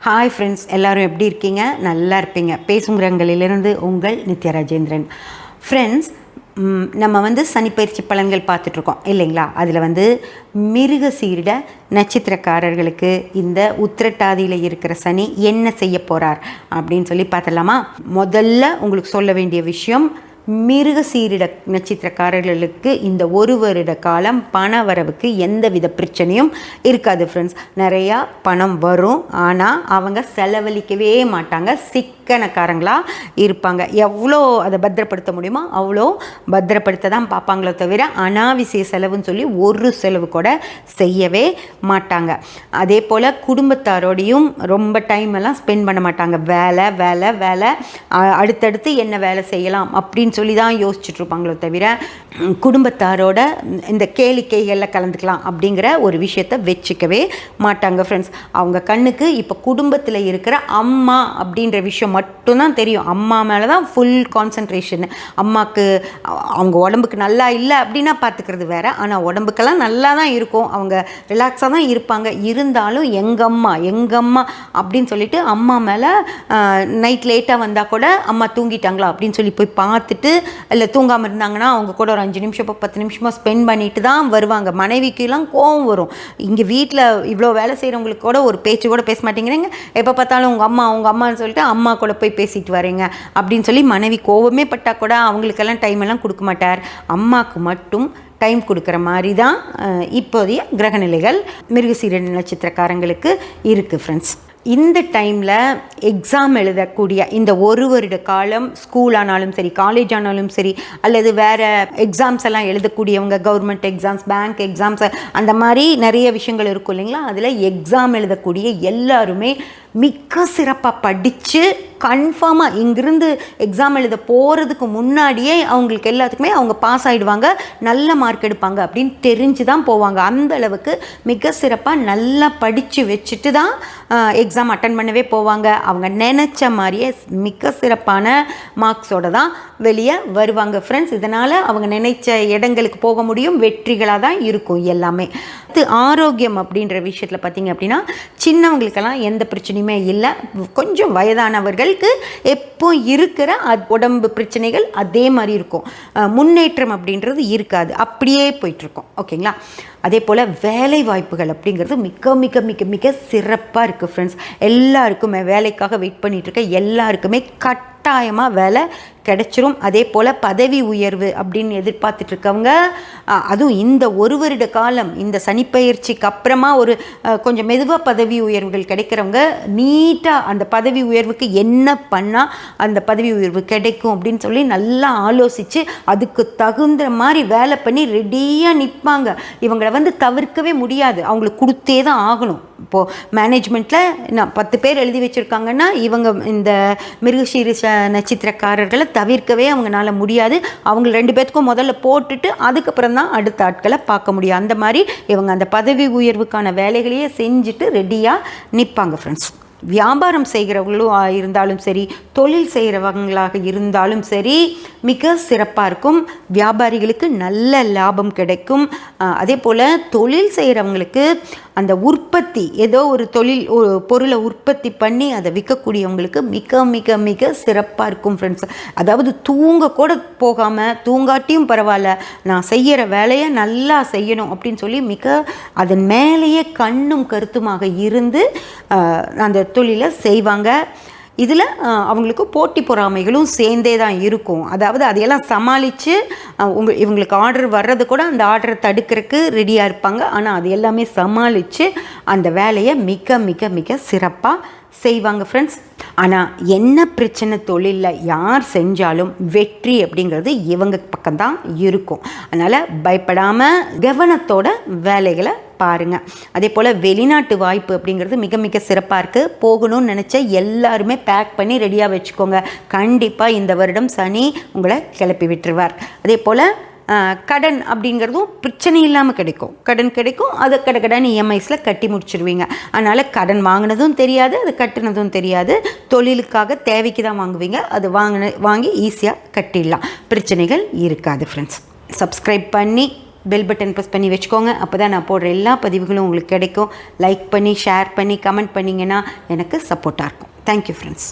Hi friends, எல்லோரும் எப்படி இருக்கீங்க? நல்லா இருப்பீங்க. பேசும் கிரகங்களிலிருந்து உங்கள் நித்யா ராஜேந்திரன். ஃப்ரெண்ட்ஸ், நம்ம சனிப்பயிற்சி பலன்கள் பார்த்துட்ருக்கோம் இல்லைங்களா? அதில் மிருகசீரிட நட்சத்திரக்காரர்களுக்கு இந்த உத்திரட்டாதியில் இருக்கிற சனி என்ன செய்ய போகிறார் அப்படின்னு சொல்லி பார்த்துடலாமா? முதல்ல உங்களுக்கு சொல்ல வேண்டிய விஷயம், மிருகசீரிட நட்சத்திரக்காரர்களுக்கு இந்த ஒரு வருட காலம் பண வரவுக்கு எந்தவித பிரச்சனையும் இருக்காது ஃப்ரெண்ட்ஸ். நிறையா பணம் வரும், ஆனால் அவங்க செலவழிக்கவே மாட்டாங்க, சிக்கனக்காரங்களாக இருப்பாங்க. எவ்வளோ அதை பத்திரப்படுத்த முடியுமோ அவ்வளோ பத்திரப்படுத்த தான் பார்ப்பாங்களோ தவிர அனாவசிய செலவுன்னு சொல்லி ஒரு செலவு கூட செய்யவே மாட்டாங்க. அதே போல் குடும்பத்தாரோடையும் ரொம்ப டைம் எல்லாம் ஸ்பெண்ட் பண்ண மாட்டாங்க. வேலை வேலை வேலை, அடுத்தடுத்து என்ன வேலை செய்யலாம் அப்படின்னு சொல்லி தான் யோசிச்சுட்ருப்பாங்களோ தவிர குடும்பத்தாரோட இந்த கேளிக்கைகளில் கலந்துக்கலாம் அப்படிங்கிற ஒரு விஷயத்தை வச்சுக்கவே மாட்டாங்க ஃப்ரெண்ட்ஸ். அவங்க கண்ணுக்கு இப்போ குடும்பத்தில் இருக்கிற அம்மா அப்படின்ற விஷயம் மட்டும்தான் தெரியும். அம்மா மேலே தான் ஃபுல் கான்சன்ட்ரேஷன். அம்மாவுக்கு அவங்க உடம்புக்கு நல்லா இல்லை அப்படின்னா பார்த்துக்கிறது வேறு, ஆனால் உடம்புக்கெல்லாம் நல்லா தான் இருக்கும், அவங்க ரிலாக்ஸாக தான் இருப்பாங்க. இருந்தாலும் எங்கம்மா அப்படின்னு சொல்லிட்டு அம்மா மேலே நைட் லேட்டாக வந்தால் கூட அம்மா தூங்கிட்டாங்களா அப்படின்னு சொல்லி போய் பார்த்துட்டு, இல்லை தூங்காமல் இருந்தாங்கன்னா அவங்க கூட ஒரு 5 நிமிஷம் 10 நிமிஷமாக ஸ்பெண்ட் பண்ணிட்டு தான் வருவாங்க. மனைவிக்கெல்லாம் கோவம் வரும். இங்கே வீட்டில் இவ்வளோ வேலை செய்கிறவங்களுக்கு கூட ஒரு பேச்சு கூட பேச மாட்டேங்கிறீங்க, எப்போ பார்த்தாலும் உங்கள் அம்மான்னு சொல்லிட்டு அம்மா கூட போய் பேசிட்டு வரீங்க அப்படின்னு சொல்லி மனைவி கோவமே பட்டால் கூட அவங்களுக்கெல்லாம் டைம் எல்லாம் கொடுக்க மாட்டார். அம்மாவுக்கு மட்டும் டைம் கொடுக்குற மாதிரி தான் இப்போதைய கிரகநிலைகள் மிருகசீரிட நட்சத்திரக்காரங்களுக்கு இருக்குது ஃப்ரெண்ட்ஸ். இந்த டைமில் எக்ஸாம் எழுதக்கூடிய இந்த ஒரு வருட காலம், ஸ்கூல் ஆனாலும் சரி, காலேஜ் ஆனாலும் சரி, அல்லது வேறு எக்ஸாம்ஸ் எல்லாம் எழுதக்கூடியவங்க, கவர்மெண்ட் எக்ஸாம்ஸ், பேங்க் எக்ஸாம்ஸ், அந்த மாதிரி நிறைய விஷயங்கள் இருக்கும் இல்லைங்களா? அதில் எக்ஸாம் எழுதக்கூடிய எல்லாருமே மிக சிறப்பாக படித்து கன்ஃபார்மாக இங்கிருந்து எக்ஸாம் எழுத போகிறதுக்கு முன்னாடியே அவங்களுக்கு எல்லாத்துக்குமே அவங்க பாஸ் ஆகிடுவாங்க, நல்ல மார்க் எடுப்பாங்க அப்படின்னு தெரிஞ்சு தான் போவாங்க. அந்த அளவுக்கு மிக சிறப்பாக நல்லா படித்து வச்சுட்டு தான் எக்ஸாம் அட்டன் பண்ணவே போவாங்க. அவங்க நினச்ச மாதிரியே மிக சிறப்பான மார்க்ஸோடு தான் வெளியே வருவாங்க ஃப்ரெண்ட்ஸ். இதனால் அவங்க நினைச்ச இடங்களுக்கு போக முடியும், வெற்றிகளாக தான் இருக்கும் எல்லாமே. ஆரோக்கியம் அப்படின்ற விஷயத்தில் பார்த்திங்க அப்படின்னா சின்னவங்களுக்கெல்லாம் எந்த பிரச்சனையுமே இல்லை. கொஞ்சம் வயதானவர்களுக்கு எப்போ இருக்கிற உடம்பு பிரச்சனைகள் அதே மாதிரி இருக்கும், முன்னேற்றம் அப்படின்றது இருக்காது, அப்படியே போயிட்டுருக்கோம். ஓகேங்களா? அதே போல் வேலை வாய்ப்புகள் அப்படிங்கிறது மிக மிக மிக மிக சிறப்பாக இருக்குது ஃப்ரெண்ட்ஸ். எல்லாருக்குமே வேலைக்காக வெயிட் பண்ணிகிட்ருக்க எல்லாருக்குமே கட்டாயமாக வேலை கிடைச்சிரும். அதே போல் பதவி உயர்வு அப்படின்னு எதிர்பார்த்துட்ருக்கவங்க, அதுவும் இந்த ஒரு வருட காலம் இந்த சனிப்பெயர்ச்சிக்கு அப்புறமா ஒரு கொஞ்சம் மெதுவாக பதவி உயர்வுகள் கிடைக்கிறவங்க நீட்டாக அந்த பதவி உயர்வுக்கு என்ன பண்ணால் அந்த பதவி உயர்வு கிடைக்கும் அப்படின்னு சொல்லி நல்லா ஆலோசித்து அதுக்கு தகுந்த மாதிரி வேலை பண்ணி ரெடியாக நிற்பாங்க. இவங்களை தவிர்க்கவே முடியாது, அவங்களுக்கு கொடுத்தே தான் ஆகணும். இப்போது மேனேஜ்மெண்ட்டில் 10 பேர் எழுதி வச்சுருக்காங்கன்னா இவங்க இந்த மிருகசீரிட நட்சத்திரக்காரர்களை தவிர்க்கவே அவங்களால முடியாது. அவங்க 2 பேர்த்துக்கும் முதல்ல போட்டுட்டு அதுக்கப்புறம் தான் அடுத்த ஆட்களை பார்க்க முடியும். அந்த மாதிரி இவங்க அந்த பதவி உயர்வுக்கான வேலைகளையே செஞ்சுட்டு ரெடியாக நிற்பாங்க ஃப்ரெண்ட்ஸ். வியாபாரம் செய்கிறவங்களும் இருந்தாலும் சரி, தொழில் செய்கிறவங்களாக இருந்தாலும் சரி, மிக சிறப்பாக இருக்கும். வியாபாரிகளுக்கு நல்ல லாபம் கிடைக்கும். அதே போல் தொழில் செய்கிறவங்களுக்கு அந்த உற்பத்தி, ஏதோ ஒரு தொழில் ஒரு பொருளை உற்பத்தி பண்ணி அதை விற்கக்கூடியவங்களுக்கு மிக மிக மிக சிறப்பாக இருக்கும் ஃப்ரெண்ட்ஸ். அதாவது தூங்க கூட போகாமல், தூங்காட்டியும் பரவாயில்ல, நான் செய்கிற வேலையை நல்லா செய்யணும் அப்படின்னு சொல்லி அதன் மேலேயே கண்ணும் கருத்துமாக இருந்து அந்த தொழிலை செய்வாங்க. இதில் அவங்களுக்கு போட்டி பொறாமைகளும் சேர்ந்தே தான் இருக்கும். அதாவது அதையெல்லாம் சமாளித்து இவங்களுக்கு ஆர்டர் வர்றது கூட அந்த ஆர்டரை தடுக்கிறதுக்கு ரெடியாக இருப்பாங்க. ஆனால் அது எல்லாமே சமாளித்து அந்த வேலையை மிக மிக மிக சிறப்பாக செய்வாங்க ஃப்ரெண்ட்ஸ். ஆனால் என்ன பிரச்சனை, தொழிலில் யார் செஞ்சாலும் வெற்றி அப்படிங்கிறது இவங்க பக்கம்தான் இருக்கும். அதனால் பயப்படாமல் கவனத்தோட வேலைகளை பாருங்கள். அதே போல் வெளிநாட்டு வாய்ப்பு அப்படிங்கிறது மிக மிக சிறப்பாக இருக்குது. போகணும்னு நினச்ச எல்லாருமே பேக் பண்ணி ரெடியாக வச்சுக்கோங்க. கண்டிப்பாக இந்த வருடம் சனி உங்களை கிளப்பி விட்டுருவார். அதே போல் கடன் அப்படிங்கிறதும் பிரச்சனை இல்லாமல் கிடைக்கும். அதை கடன் இஎம்ஐஸில் கட்டி முடிச்சிடுவீங்க. அதனால் கடன் வாங்கினதும் தெரியாது, அது கட்டினதும் தெரியாது. தொழிலுக்காக தேவைக்கு தான் வாங்குவீங்க, அது வாங்கி ஈஸியாக கட்டிடலாம், பிரச்சனைகள் இருக்காது ஃப்ரெண்ட்ஸ். சப்ஸ்கிரைப் பண்ணி பெல் பட்டன் ப்ரெஸ் பண்ணி வச்சுக்கோங்க. அப்போ தான் நான் போடுற எல்லா பதிவுகளும் உங்களுக்கு கிடைக்கும். லைக் பண்ணி ஷேர் பண்ணி கமெண்ட் பண்ணிங்கன்னா எனக்கு சப்போர்ட்டாக இருக்கும். Thank you friends.